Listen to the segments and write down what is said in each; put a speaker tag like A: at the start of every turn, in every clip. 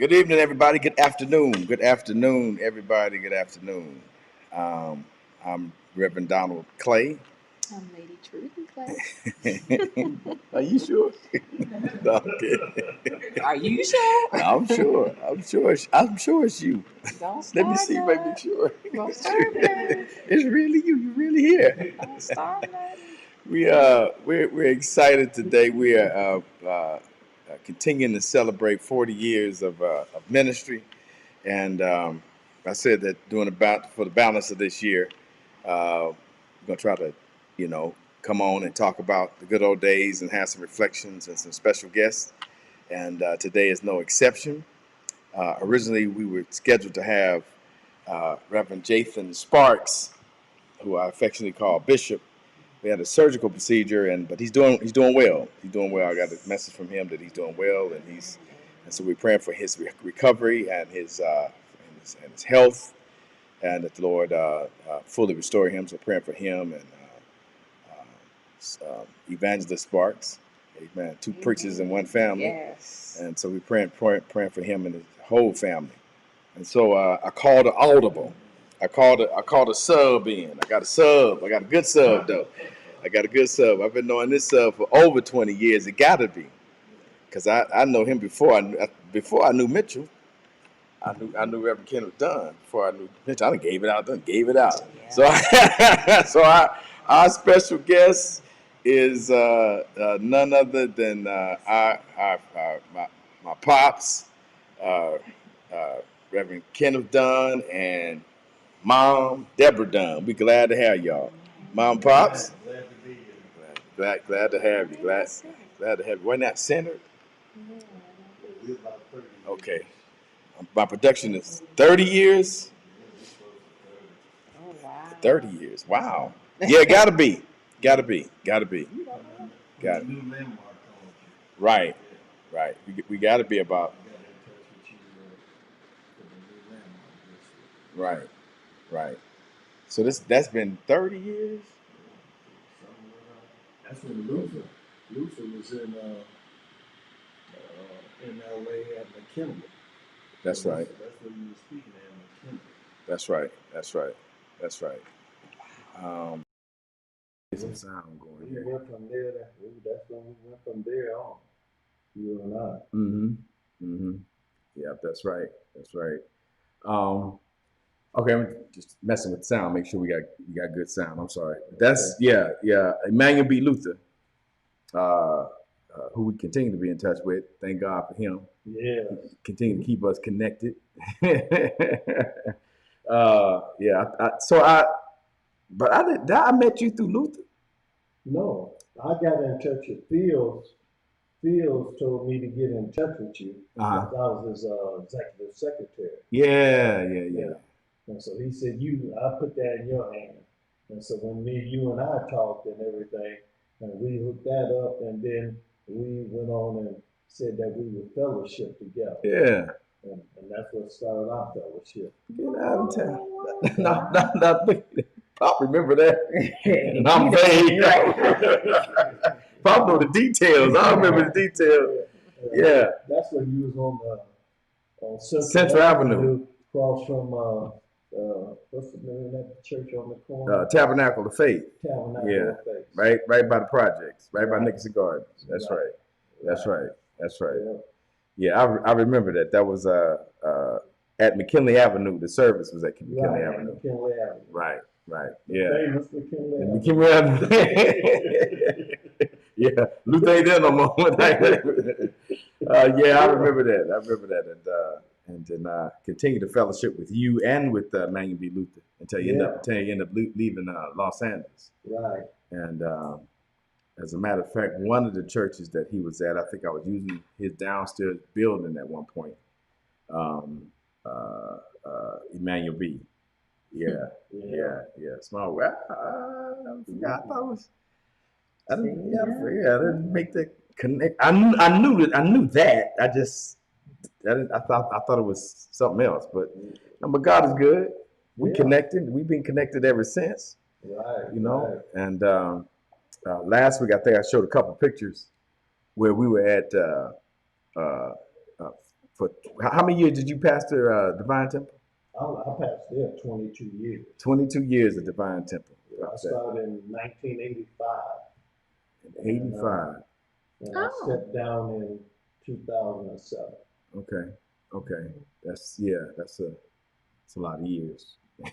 A: Good evening, everybody. Good afternoon. Good afternoon, everybody. Good afternoon. Um, I'm Reverend Donald Clay.
B: I'm Lady Truth and Clay.
A: Are you sure? No, I'm kidding.
B: Are you sure?
A: I'm sure. I'm sure. I'm sure it's you.
B: Don't
A: Let me
B: start
A: see if I can be
B: nothing.
A: sure.
B: Don't start nothing.
A: It's really you. You're really here.
B: Don't start nothing.
A: We're excited today. We are continuing to celebrate 40 years of ministry. And I said that for the balance of this year, we're gonna try to, come on and talk about the good old days and have some reflections and some special guests. And today is no exception. Originally, we were scheduled to have Reverend Jathan Sparks, who I affectionately call Bishop. We had a surgical procedure, but he's doing well. He's doing well. I got a message from him that he's doing well, and so we're praying for his recovery and his health, and that the Lord fully restore him. So praying for him and Evangelist Sparks, amen. Two preachers in one family,
B: Yes.
A: and so we're praying for him and his whole family. And so I called an audible. I called a sub in. I got a sub. I got a good sub though. I got a good sub. I've been knowing this sub for over 20 years. It gotta be, cause I know him before I knew Mitchell. I knew Reverend Kenneth Dunn before I knew Mitchell. I done gave it out.
B: Yeah.
A: Our special guest is none other than my pops, uh, uh, Reverend Kenneth Dunn, and Mom Deborah Dunn. We glad to have y'all. Mom, pops.
C: Glad to be here.
A: Glad to have you. Glad to have you. Wasn't that centered?
C: We're about 30 years.
A: Okay. My production is 30 years.
B: Oh wow.
A: 30 years. Wow. Yeah, gotta be. Gotta be. Got
C: Put
A: it.
C: a new landmark on you.
A: Right. Right. We gotta be about.
C: I got in touch with you for the new landmark this week.
A: Right. Right. So that's been 30 years?
C: That's when Luther was in LA at McKinley.
A: That's right.
C: That's when you were speaking at McKinley.
A: That's right. That's right. Get some sound going
C: We
A: here.
C: went from there. That's when we went from there on. You and I.
A: Mm-hmm. Yeah, that's right. Okay, I'm just messing with sound. Make sure we got good sound. I'm sorry. That's yeah. Emmanuel B. Luther, who we continue to be in touch with. Thank God for him.
C: Yeah.
A: Continue to keep us connected. But I met you through Luther.
C: No, I got in touch with Fields. Fields told me to get in touch with you.
A: Uh-huh.
C: Because I was his executive secretary.
A: Yeah.
C: And so he said, I put that in your hand. And so when you and I talked and everything, and we hooked that up, and then we went on and said that we would fellowship together.
A: Yeah.
C: And that's what started our fellowship.
A: Get out of town. No. Pop remember that. And I'm vague. Pop know the details. I remember the details. Yeah.
C: That's when you was on
A: Central Avenue.
C: Across from what's the name of that church on the corner?
A: Tabernacle of Faith.
C: Tabernacle of Faith.
A: Right by the projects. Right by Nicholson Gardens. That's right. Yeah, I remember that. That was at McKinley Avenue. The service was at McKinley Avenue.
C: McKinley Avenue.
A: Right. Yeah.
C: Famous McKinley
A: Avenue. Yeah, Luther ain't there no more. Yeah, I remember that. And then continue to fellowship with you and with Emmanuel B. Luther until you end up leaving Los Angeles.
C: Right.
A: And as a matter of fact, one of the churches that he was at, I think I was using his downstairs building at one point. Emmanuel B. Yeah. Small. I forgot. I didn't make that connect. I knew that. I thought it was something else. But God is good. We connected. We've been connected ever since.
C: Right.
A: Right. And last week I think I showed a couple pictures where we were at for how many years did you pastor Divine Temple?
C: I passed there 22 years.
A: 22 years at Divine Temple.
C: I started in 1985.
A: 85.
C: And I stepped down in 2007.
A: Okay. Okay. That's a lot of years.
C: But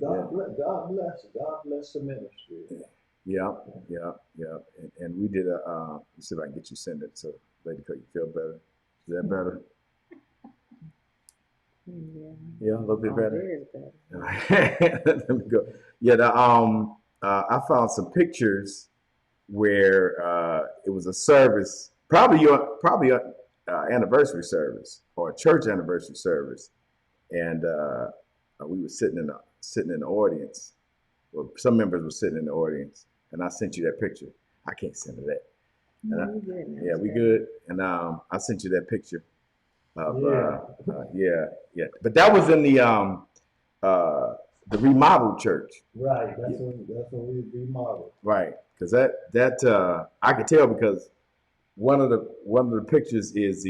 C: God bless the ministry.
A: Yeah. And we did let's see if I can get you send it so Lady Cook, you feel better. Is that better? Yeah, a little bit better. Let me go. Yeah, I found some pictures where it was a service, probably a anniversary service or a church anniversary service, and we were sitting in the audience. Well, some members were sitting in the audience, and I sent you that picture. I can't send it that. Yeah, we good. And I sent you that picture of yeah. But that was in the remodeled church.
C: Right. That's when we remodeled.
A: Right, because that I could tell because one of the pictures is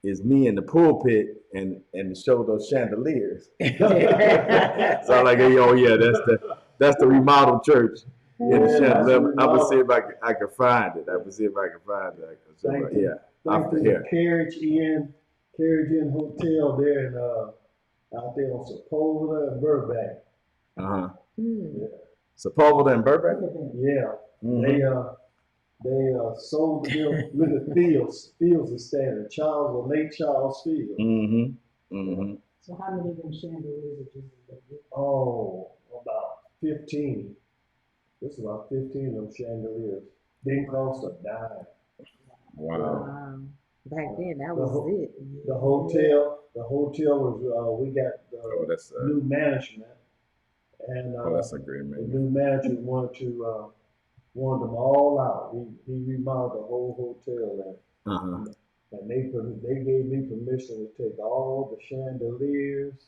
A: is me in the pulpit and show those chandeliers. So I'm like, hey, oh yeah, that's the remodeled church. In the chandelier. I would see if I could find it. Yeah.
C: After the Carriage Inn Hotel there in out there on Sepulveda and Burbank.
A: Yeah. Sepulveda and Burbank?
C: Yeah. Mm-hmm. They sold the building. Look at Fields. Fields is standing. Late Charles Fields.
B: So how many of them chandeliers did you get?
C: Oh, about 15. This is about 15 of them chandeliers. Didn't cost a dime.
A: Wow.
B: Back then, that was it.
C: The hotel was, we got new management. And
A: that's a great man.
C: The new manager wanted them all out. He remodeled the whole hotel, and they gave me permission to take all the chandeliers.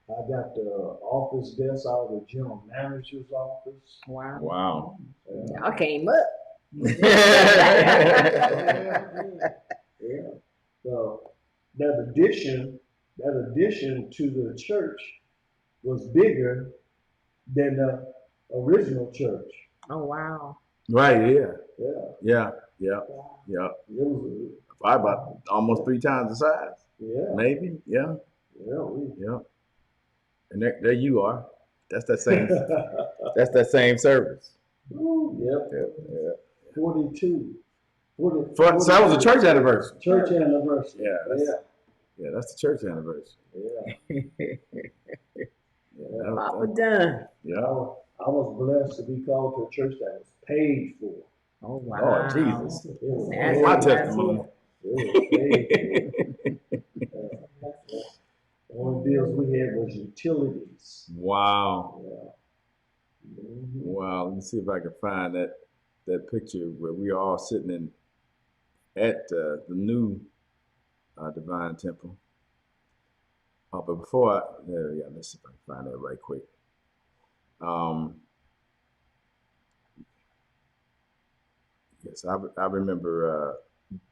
C: I got the office desk out of the general manager's office.
B: Wow. Y'all came up.
C: Yeah. So that addition to the church was bigger than the original church.
B: Oh wow.
A: Right, yeah.
C: Yeah.
A: It
C: was
A: probably about almost 3 times the size.
C: Yeah.
A: Maybe, yeah.
C: Yeah.
A: And there you are. That's that same that's that same service.
C: Ooh, yeah. 42.
A: So that was a church anniversary.
C: Church anniversary.
A: Yeah, that's the church anniversary.
C: Yeah.
B: Papa Dunn.
A: Yeah.
C: I was blessed to be called to a church that was paid for.
B: Oh wow.
A: Oh Jesus.
C: It was
A: my testimony.
C: The only bills we had was utilities.
A: Wow.
C: Yeah.
A: Wow. Let me see if I can find that picture where we are all sitting at the new Divine Temple. Oh, but before let's see if I can find that right quick. Yes, I remember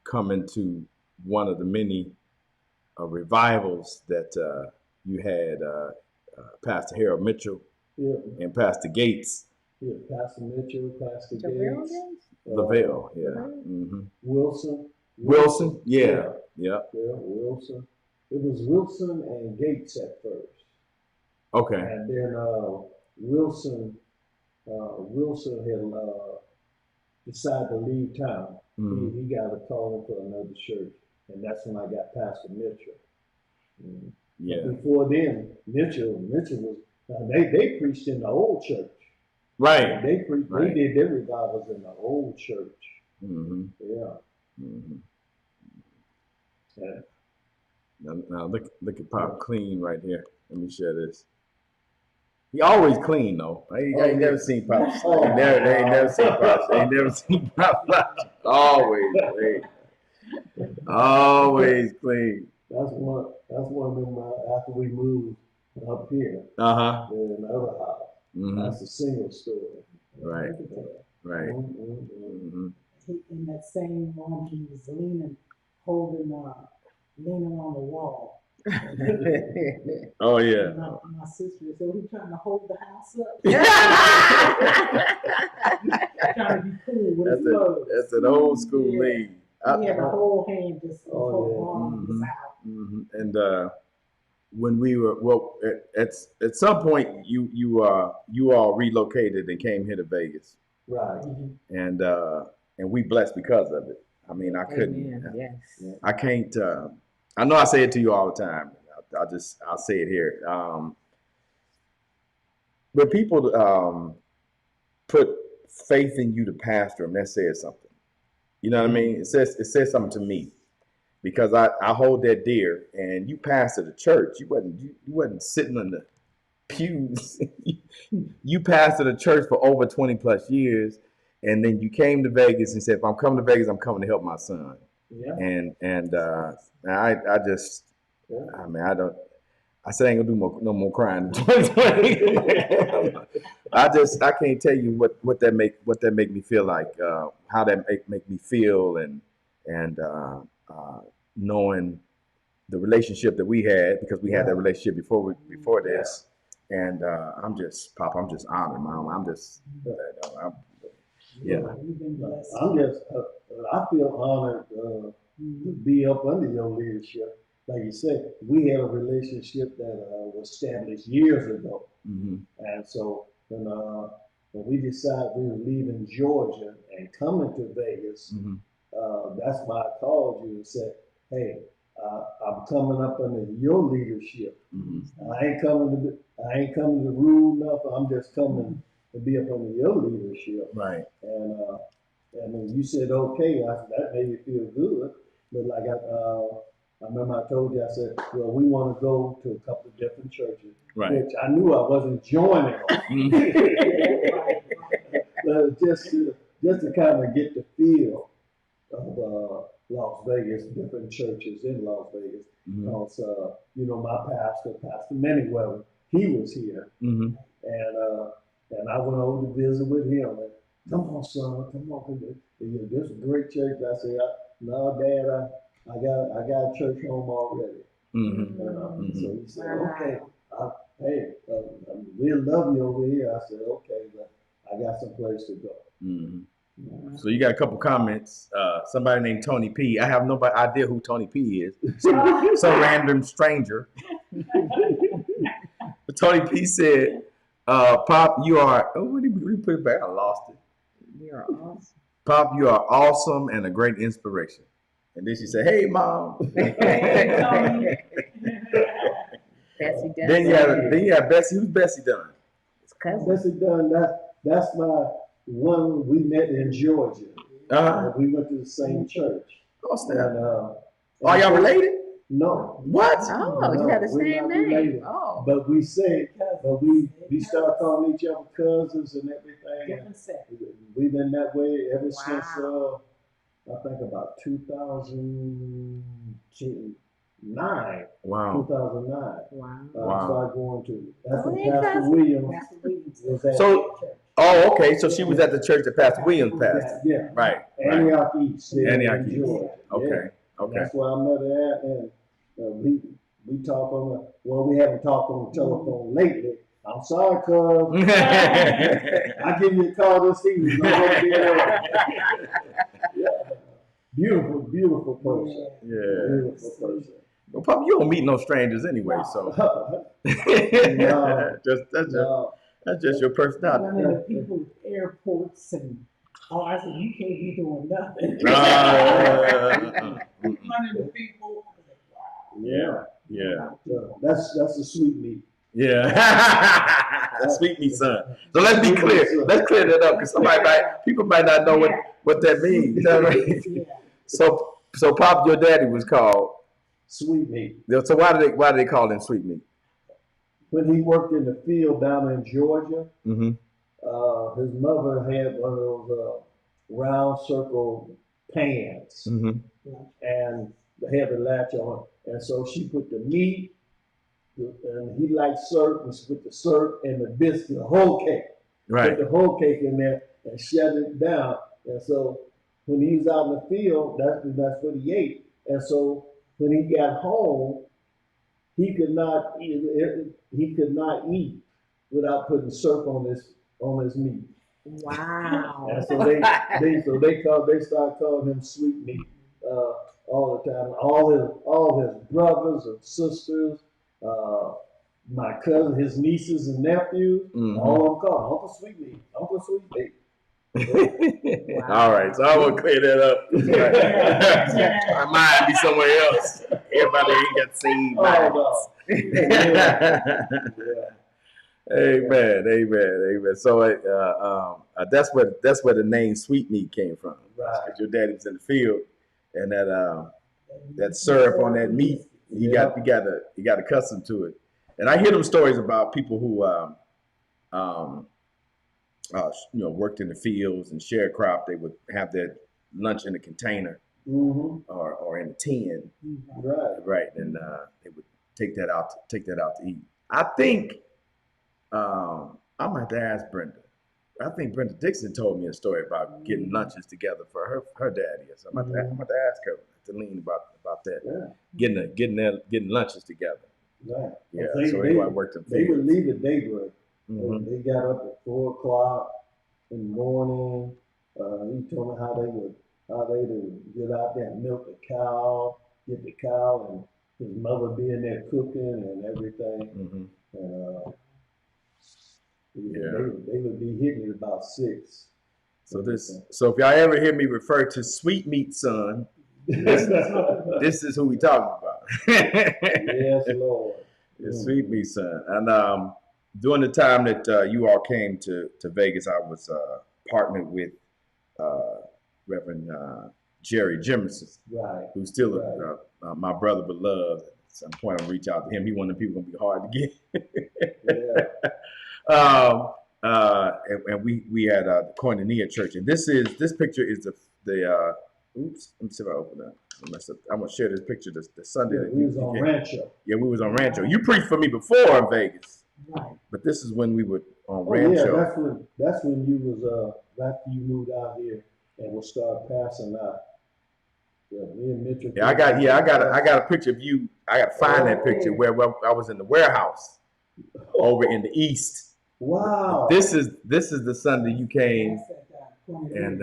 A: coming to one of the many revivals that you had Pastor Harold Mitchell and Pastor Gates.
C: Yeah, Pastor Mitchell, Pastor
B: Gates.
A: Lavelle, yeah.
C: Wilson,
A: yeah.
C: Wilson. It was Wilson and Gates at first.
A: Okay.
C: And then Wilson had decided to leave town. He got a calling for another church, and that's when I got Pastor Mitchell.
A: Yeah.
C: But before then, Mitchell was they preached in the old church.
A: Right.
C: They did their revivals in the old church. Yeah. Yeah.
A: Now look at Pop clean right here. Let me share this. He always clean though. I ain't never seen Pop. They ain't never seen Pop. They ain't never seen Pop. Always clean. Always clean.
C: That's one of them after we moved up here. In the other house. That's a single story.
A: Right.
B: in that same one, he was leaning on the wall.
A: Oh yeah.
B: And my sister said, "He trying to hold the house up." Trying to be cool with his clothes.
A: That's an old school
B: Yeah.
A: lead.
B: He had a whole hand just his whole arm was out.
A: And when we were at some point you all relocated and came here to Vegas,
C: Right.
A: and we blessed because of it. I mean, I couldn't.
D: Amen. Yes.
A: I can't. I know I say it to you all the time. I'll say it here. When people put faith in you to pastor them, that says something. You know what I mean? It says something to me, because I hold that dear. And you pastored a church. You wasn't sitting in the pews. You pastored a church for over 20 plus years, and then you came to Vegas and said, "If I'm coming to Vegas, I'm coming to help my son."
C: Yeah.
A: And I just, I mean, I said I ain't gonna do no more crying in 2020. I can't tell you what that make me feel like, how that make me feel, and knowing the relationship that we had, because we had that relationship before this, and I'm just honored, Mom. I'm just, yeah.
C: I'm just, I feel honored to be up under your leadership. Like you said, we had a relationship that was established years ago.
A: Mm-hmm.
C: And so when we decided we were leaving Georgia and coming to Vegas, that's why I called you and said, "Hey, I'm coming up under your leadership. I ain't coming to rule nothing. I'm just coming to be up under your leadership."
A: Right.
C: And when you said okay, that made me feel good. But like I remember I told you, I said, "Well, we want to go to a couple of different churches,"
A: Right.
C: which I knew I wasn't joining them. But just to kind of get the feel of Las Vegas, different churches in Las Vegas. Because my pastor, Pastor Manyweather, he was here, and I went over to visit with him. And, "Come on, son, come on. This is a great church." I said, "No, Dad, I got a church home already." So he said, "Okay, hey, we'll love you over here." I said, "Okay, but I got some place to go."
A: So you got a couple comments. Somebody named Tony P. I have no idea who Tony P is. Some random stranger. But Tony P said, "Pop, you are." Oh, what did we put it back? I lost it.
D: You are awesome.
A: "Pop, you are awesome and a great inspiration." And then she said, "Hey, Mom."
D: Bessie Dunn.
A: Then you have Bessie. Who's Bessie Dunn?
D: It's cousin.
C: Bessie Dunn, that's my one we met in Georgia. We went to the same church.
A: Are y'all related?
C: No.
A: What?
D: Oh,
C: No,
D: you have the
C: we're
D: same
C: not
D: name.
C: related.
D: Oh.
C: But we started calling each other cousins and everything. And we've been that way ever since I think about 2009.
A: Wow.
C: 2009.
D: Wow.
C: I started going to. That's
D: Oh,
C: when
D: hey,
C: Pastor
D: cousin.
C: Williams was at
A: So, oh, okay. So she was at the church that Pastor Williams pastored.
C: Yeah.
A: Right.
C: Antioch East.
A: Antioch East.
C: Georgia.
A: Okay.
C: Yeah.
A: Okay.
C: That's where I met her at, and we talked we haven't talked on the telephone lately. I'm sorry, cuz. I'll give you a call this evening. Yeah. Beautiful, beautiful person.
A: Yeah.
C: Beautiful person.
A: Well, Pop, you don't meet no strangers anyway, so that's just your personality.
B: One of the people at airports and I said, "You can't be doing nothing." One of the people.
A: Yeah.
C: That's a sweet meat.
A: Yeah. Sweet me, son. So let's be clear. Let's clear that up, because people might not know what that means. You know what I mean? So Pop, your daddy was called
C: Sweet meat.
A: So why do they call him Sweet Meat?
C: When he worked in the field down in Georgia, his mother had one of those round circle pans, and they had the latch on, and so she put the meat, and he liked syrup, and she put the syrup and the biscuit, the whole cake.
A: Right.
C: Put the whole cake in there and shut it down, and so when he was out in the field, that's what he ate. And so when he got home, he could not eat without putting syrup on his meat.
D: Wow.
C: And so they started calling him sweet meat all the time. All his brothers and sisters, my cousin, his nieces and nephews, all of them called Uncle Sweet Meat, Uncle Sweet Meat.
D: Wow.
A: All right, so I will clear that up. My mind be somewhere else. Everybody ain't got the same mind.
C: Oh, no. Yeah.
A: Amen. So that's where the name Sweetmeat came from.
C: Right.
A: Because your daddy was in the field, and that syrup on that meat, he got accustomed to it. And I hear them stories about people who worked in the fields and sharecrop. They would have their lunch in a container or in a tin, right, and they would take that out to eat. I think I'm gonna have to ask Brenda. I think Brenda Dixon told me a story about getting lunches together for her daddy. So I'm gonna have to ask her to lean about that. Yeah. Getting lunches together.
C: Right.
A: Yeah.
C: They,
A: So
C: they,
A: anyway, I worked in
C: they would
A: fields.
C: leave at daybreak. They got up at 4:00 in the morning. He told me how they would get out there and milk the cow, get the cow, and his mother be in there cooking and everything. And they would be hitting it about 6.
A: So if y'all ever hear me refer to Sweet Meat Son, this is who we talking about.
C: Yes, Lord.
A: It's Sweet Meat Son. And during the time that you all came to Vegas, I was partnered with Reverend Jerry Jimerson,
C: right,
A: who's still my brother beloved. At some point, I'll reach out to him. He one of the people gonna be hard to get. And we had the Koinonia Church, and this picture is the oops. Let me see if I open that. I'm gonna share this picture the Sunday.
C: Yeah, we was on Rancho.
A: Yeah, we was on Rancho. You preached for me before in Vegas,
B: Right.
A: but this is when we were on Rancho.
C: Yeah, that's when you was after you moved out here and we'll start passing out. Yeah, me and Mitchell.
A: I got a picture of you. I got to find that picture where I was in the warehouse over in the east.
C: Wow.
A: This is the Sunday you came, and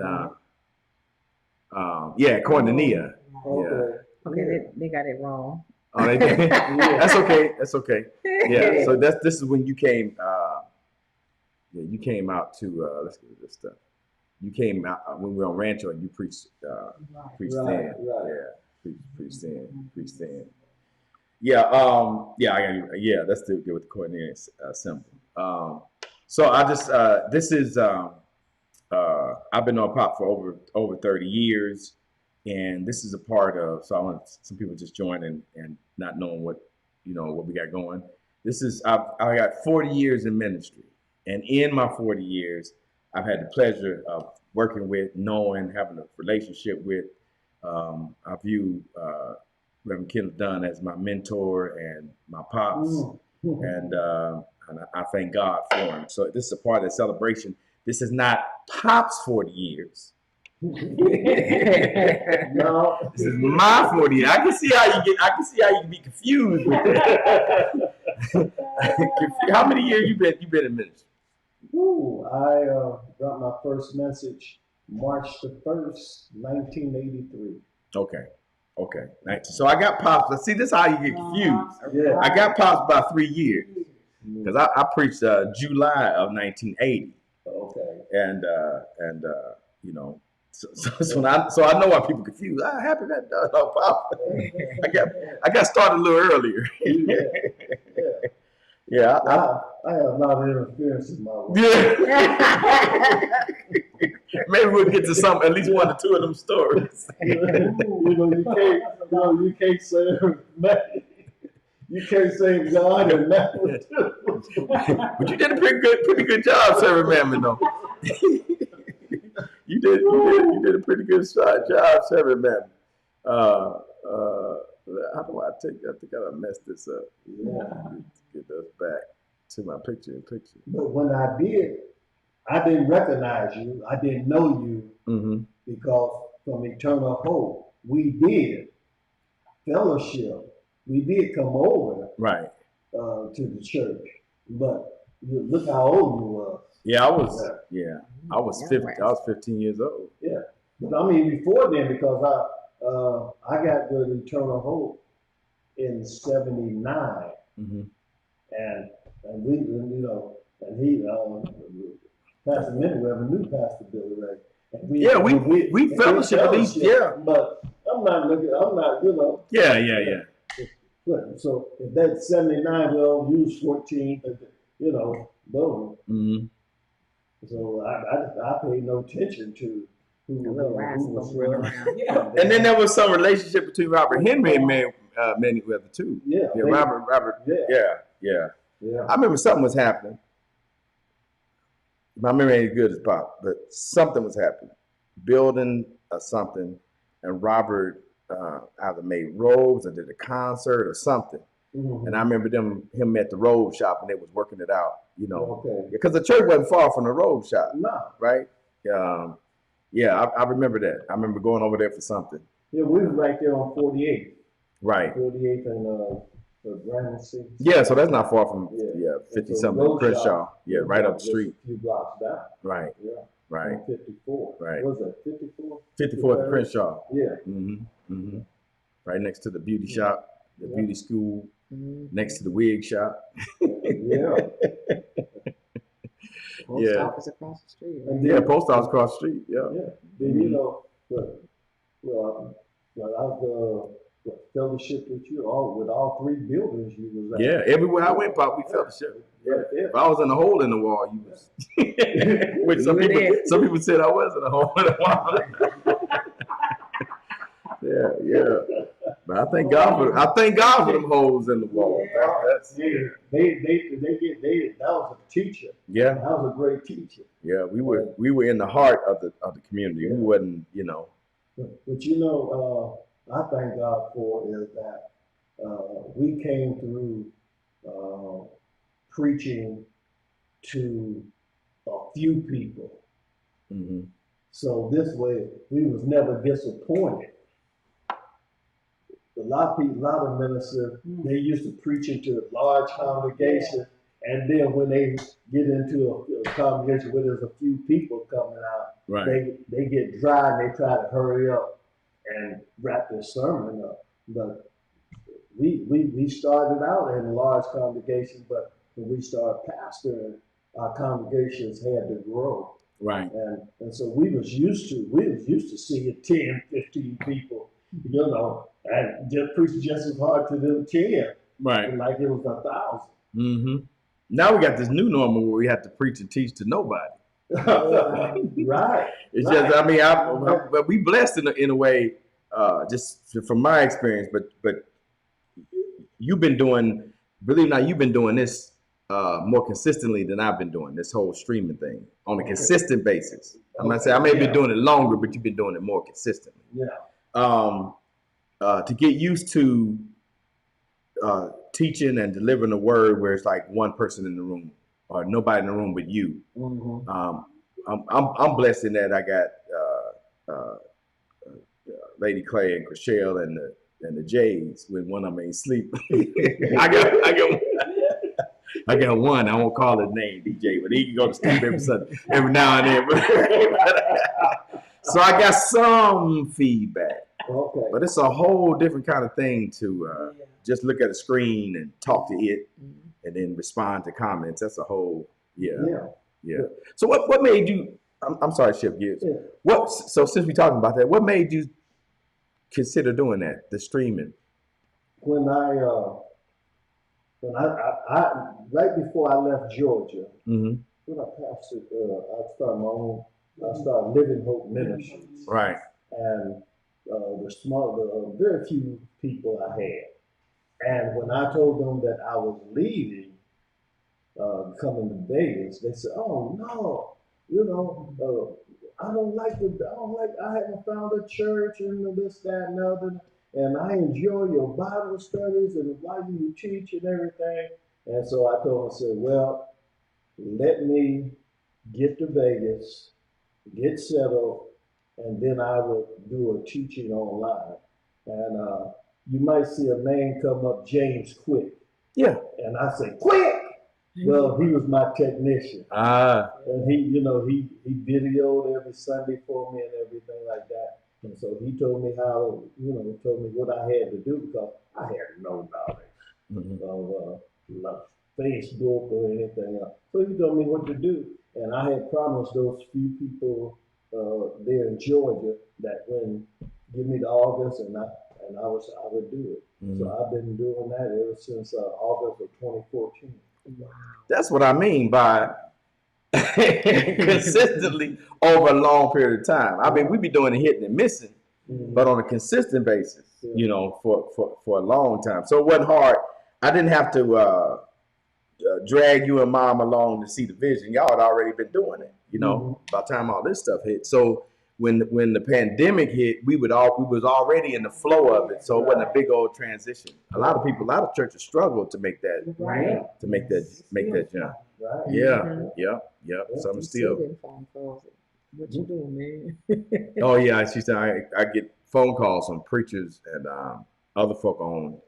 A: Koinonia.
C: Okay.
D: Okay, they got it wrong.
A: Oh, they did? That's okay. Yeah. So this is when you came. You came out to let's get this stuff. You came out when we were on Rancho and you preached then.
C: Right.
A: Yeah, preached then. Yeah. That's the deal with the coordinating symbol. So I just this is I've been on pop for over 30 years, and this is a part of. So I want some people just join and not knowing what we got going. This is I got 40 years in ministry, and in my 40 years, I've had the pleasure of working with, knowing, having a relationship with. I view Reverend Kenneth Dunn as my mentor and my pops, and I thank God for him. So this is a part of the celebration. This is not Pop's 40 years.
C: No,
A: This is my 40 years. I can see how you can be confused with that. How many years you been in ministry?
C: I got my first message March the 1st, 1983.
A: Okay. So I got Pops. See, this is how you get confused.
C: Yeah.
A: I got Pops about 3 years because I preached July of 1980.
C: Okay.
A: And so I know why people confused. Happy that no, Pop. I got started a little earlier. Yeah.
C: I have a lot of interference in my life.
A: Yeah. Maybe we'll get to at least one or two of them stories.
C: You can't say you can't say God and nothing.
A: But you did a pretty good job serving Mammon, though. You did a pretty good job serving Mammon. How do I take that? I think I messed this up.
C: Yeah.
A: Get us back to my picture.
C: But when I didn't recognize you. I didn't know you because from Eternal Hope, we did fellowship. We did come over
A: Right.
C: to the church, but look how old you were.
A: Yeah, I was. Yeah, I was
D: Yeah,
A: 50.
D: right.
A: I was 15 years old.
C: Yeah, but I mean before then, because I got with Eternal Hope in '79,
A: Mm-hmm.
C: and we and he Pastor Minnie knew Pastor Billy Ray. And we
A: fellowship at least. Yeah.
C: But I'm not
A: Yeah.
C: Good. So if that's 79, well, you was 14, boom.
A: Mm-hmm.
C: So I paid no attention to
D: A
C: who
D: little rascal
C: was
D: running around.
B: Yeah.
A: And then there was some relationship between Robert Henry and Mayweather too.
C: Yeah.
A: Yeah, Robert. Yeah. I remember something was happening. My memory ain't as good as Pop, but something was happening. Building something, and Robert either made robes or did a concert or something.
C: Mm-hmm.
A: And I remember him at the robe shop, and they was working it out,
C: Okay.
A: because the church wasn't far from the robe shop,
C: No.
A: right? I remember that. I remember going over there for something.
C: Yeah, we was right there on 48th.
A: Right.
C: 48th and Gramercy.
A: Yeah, so that's not far from 50
C: And so
A: something
C: road
A: Crenshaw.
C: shop
A: Yeah,
C: was
A: right up the
C: just
A: street.
C: A few blocks down.
A: Right.
C: Yeah.
A: Right.
C: On 54.
A: Right.
C: What was that 54?
A: 54th Crenshaw.
C: Yeah.
A: Mm-hmm. Mm-hmm. Right next to the beauty shop, the beauty school,
D: Mm-hmm.
A: next to the wig shop.
C: Yeah.
D: Post office across the street. Right?
C: And
A: Yeah,
C: then,
A: post office across the street. Yeah.
C: yeah. Then I was fellowship with you with all three buildings you was at.
A: Yeah, everywhere I went, Pop, we fellowship.
C: Yeah.
A: If I was in a hole in the wall, you was. Which some
D: You were
A: people,
D: there.
A: some people said I was in a hole in the wall. Yeah. But I thank God for them holes in the wall.
C: That was a teacher.
A: Yeah.
C: That was a great teacher.
A: Yeah, we were in the heart of the community.
C: Yeah.
A: We wasn't,
C: But I thank God for is that we came through preaching to a few people.
A: Mm-hmm.
C: So this way, we was never disappointed. A lot of ministers, they used to preach into a large congregation, and then when they get into a congregation where there's a few people coming out,
A: Right.
C: they get dry and they try to hurry up and wrap their sermon up. But we started out in a large congregation, but when we started pastoring, our congregations had to grow.
A: Right.
C: And so we was used to seeing 10, 15 people, and just preach just as hard to them 10.
A: Right.
C: Like it was 1,000.
A: Mm-hmm. Now we got this new normal where we have to preach and teach to nobody.
C: Right.
A: It's
C: right.
A: just, but we blessed in a way, just from my experience. But you've been doing, believe it or not, you've been doing this more consistently than I've been doing this whole streaming thing on a consistent basis. I'm not saying I may be doing it longer, but you've been doing it more consistently.
C: Yeah.
A: To get used to teaching and delivering the word where it's like one person in the room or nobody in the room but you.
C: Mm-hmm.
A: I'm blessed in that I got Lady Clay and Chriselle and the Jays when one of them ain't sleep. I got one. I won't call his name DJ, but he can go to sleep every now and then. So I got some feedback.
C: Okay.
A: But it's a whole different kind of thing to just look at a screen and talk to it and then respond to comments. That's a whole, yeah. So what made you, I'm sorry, Shift Gears.
C: Yeah.
A: So since we're talking about that, what made you consider doing that, the streaming?
C: When I right before I left Georgia,
A: Mm-hmm.
C: when I pastored, I started Living Hope Ministries.
A: Right.
C: And the very few people I had. And when I told them that I was leaving, coming to Vegas, they said, "Oh no, I haven't found a church and this, that, and other. And I enjoy your Bible studies and why you teach and everything." And so I told them, I said, "Well, let me get to Vegas, get settled, and then I would do a teaching online. And you might see a name come up, James Quick.
A: Yeah.
C: And I say, Quick! Well, he was my technician. And he videoed every Sunday for me and everything like that. And so he told me told me what I had to do because I had no knowledge of Facebook or anything else. So he told me what to do. And I had promised those few people there in Georgia that when give me the August and I would do it. So I've been doing that ever since August of 2014.
D: Wow.
A: That's what I mean by consistently over a long period of time. I mean, we be doing it hitting and missing, but on a consistent basis, for a long time. So it wasn't hard. I didn't have to drag you and mom along to see the vision. Y'all had already been doing it, by the time all this stuff hit. So when the pandemic hit, we was already in the flow of it. So it wasn't a big old transition. A lot of churches struggled to make that make that jump.
C: Right.
A: Yeah. Some still.
D: Getting phone calls. What you doing, man?
A: Oh yeah, she said I get phone calls from preachers and other folk on,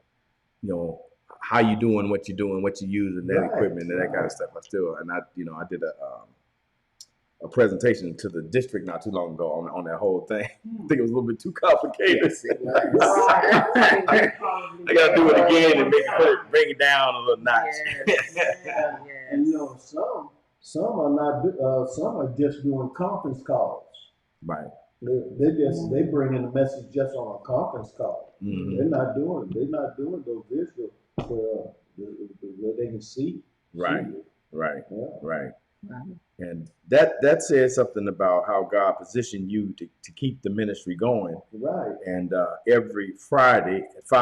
A: how you doing, what you doing, what you using, that equipment and that kind of stuff. I did a presentation to the district not too long ago on that whole thing. I think it was a little bit too complicated. I got to do it again and bring it down a little notch.
C: And some are not. Some are just doing conference calls.
A: Right.
C: They bring in the message just on a conference call.
A: Mm-hmm.
C: They're not doing those visuals where they can see.
A: Right.
C: See
A: Right.
C: Yeah.
A: Right.
D: Wow.
A: And that says something about how God positioned you to keep the ministry going.
C: Right.
A: And every Friday at 5